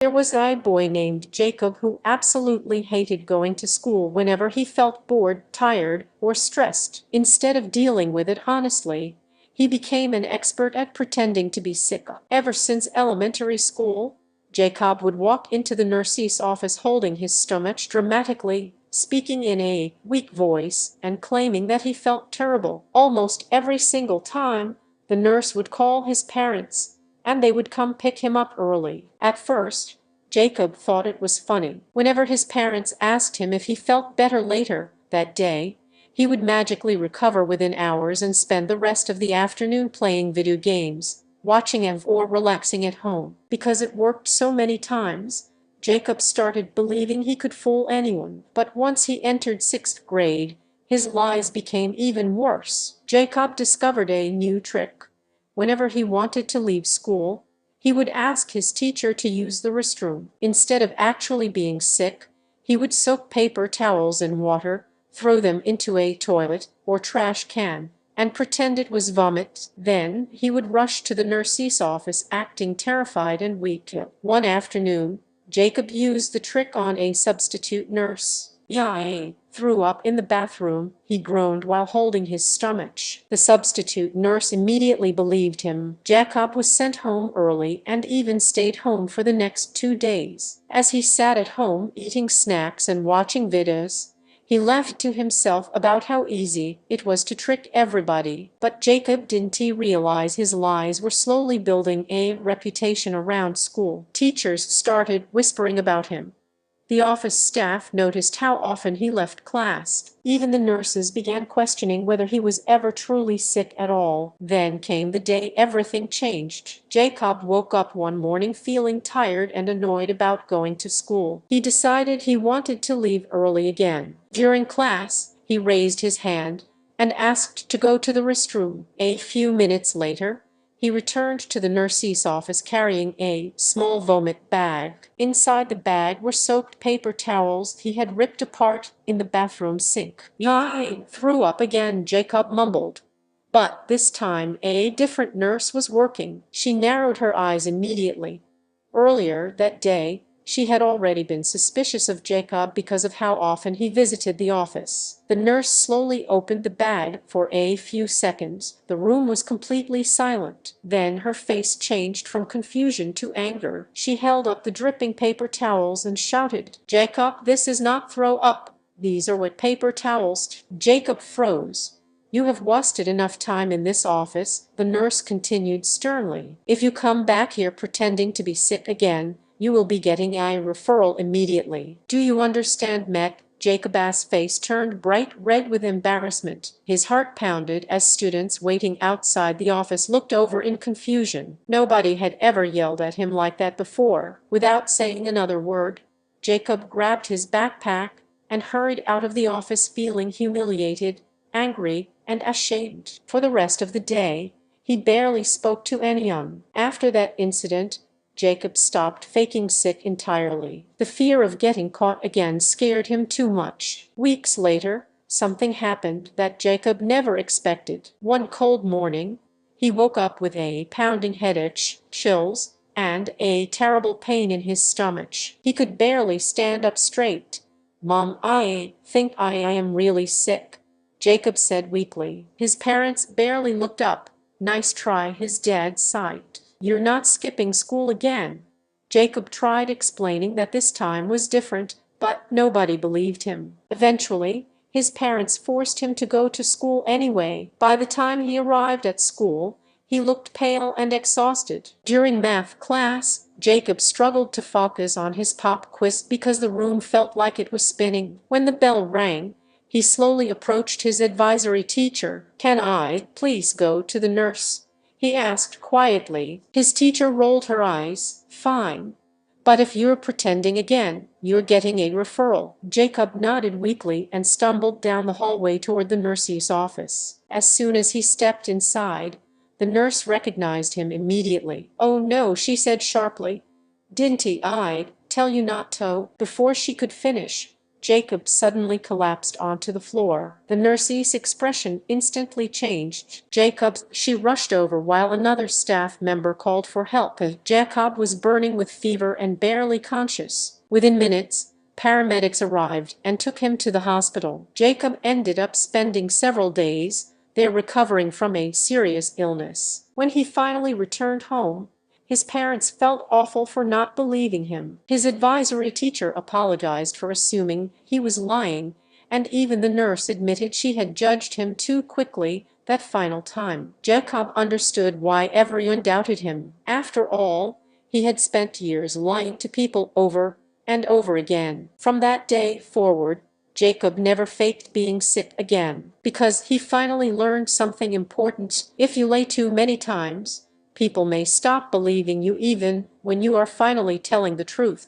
There was a boy named Jacob who absolutely hated going to school whenever he felt bored, tired, or stressed. Instead of dealing with it honestly, he became an expert at pretending to be sick. Ever since elementary school, Jacob would walk into the nurse's office holding his stomach dramatically, speaking in a weak voice and claiming that he felt terrible. Almost every single time, the nurse would call his parents, and they would come pick him up early. At first, Jacob thought it was funny. Whenever his parents asked him if he felt better later that day, he would magically recover within hours and spend the rest of the afternoon playing video games, watching TV, or relaxing at home. Because it worked so many times, Jacob started believing he could fool anyone. But once he entered 6th grade, his lies became even worse. Jacob discovered a new trick. Whenever he wanted to leave school, he would ask his teacher to use the restroom. Instead of actually being sick, he would soak paper towels in water, throw them into a toilet or trash can, and pretend it was vomit. Then he would rush to the nurse's office acting terrified and weak. One afternoon, Jacob used the trick on a substitute nurse. "I threw up in the bathroom," he groaned while holding his stomach. The substitute nurse immediately believed him. Jacob was sent home early and even stayed home for the next 2 days. As he sat at home eating snacks and watching videos, he laughed to himself about how easy it was to trick everybody. But Jacob didn't realize his lies were slowly building a reputation around school. Teachers started whispering about him. The office staff noticed how often he left class. Even the nurses began questioning whether he was ever truly sick at all. Then came the day everything changed. Jacob woke up one morning feeling tired and annoyed about going to school. He decided he wanted to leave early again. During class, he raised his hand and asked to go to the restroom. A few minutes later, he returned to the nurse's office carrying a small vomit bag. Inside the bag were soaked paper towels he had ripped apart in the bathroom sink. "I threw up again," Jacob mumbled. But this time a different nurse was working. She narrowed her eyes immediately. Earlier that day, she had already been suspicious of Jacob because of how often he visited the office. The nurse slowly opened the bag. For a few seconds, the room was completely silent. Then her face changed from confusion to anger. She held up the dripping paper towels and shouted, "Jacob, this is not throw up. These are wet paper towels." Jacob froze. "You have wasted enough time in this office," the nurse continued sternly. "If you come back here pretending to be sick again, you will be getting a referral immediately. Do you understand, Mac?" Jacob's face turned bright red with embarrassment. His heart pounded as students waiting outside the office looked over in confusion. Nobody had ever yelled at him like that before. Without saying another word, Jacob grabbed his backpack and hurried out of the office feeling humiliated, angry, and ashamed. For the rest of the day, he barely spoke to anyone. After that incident, Jacob stopped faking sick entirely. The fear of getting caught again scared him too much. Weeks later, something happened that Jacob never expected. One cold morning, he woke up with a pounding headache, chills, and a terrible pain in his stomach. He could barely stand up straight. "Mom, I think I am really sick," Jacob said weakly. His parents barely looked up. "Nice try," his dad sighed. "You're not skipping school again." Jacob tried explaining that this time was different, but nobody believed him. Eventually, his parents forced him to go to school anyway. By the time he arrived at school, he looked pale and exhausted. During math class, Jacob struggled to focus on his pop quiz because the room felt like it was spinning. When the bell rang, he slowly approached his advisory teacher. "Can I please go to the nurse?" he asked quietly. His teacher rolled her eyes. "Fine. But if you're pretending again, you're getting a referral." Jacob nodded weakly and stumbled down the hallway toward the nurse's office. As soon as he stepped inside, the nurse recognized him immediately. "Oh no," she said sharply. "Didn't I tell you not to?" Before she could finish, Jacob suddenly collapsed onto the floor. The nurse's expression instantly changed. "Jacob," she rushed over while another staff member called for help. Jacob was burning with fever and barely conscious. Within minutes, paramedics arrived and took him to the hospital. Jacob ended up spending several days there recovering from a serious illness. When he finally returned home, his parents felt awful for not believing him. His advisory teacher apologized for assuming he was lying, and even the nurse admitted she had judged him too quickly that final time. Jacob understood why everyone doubted him. After all, he had spent years lying to people over and over again. From that day forward, Jacob never faked being sick again, because he finally learned something important. If you lie too many times, people may stop believing you even when you are finally telling the truth.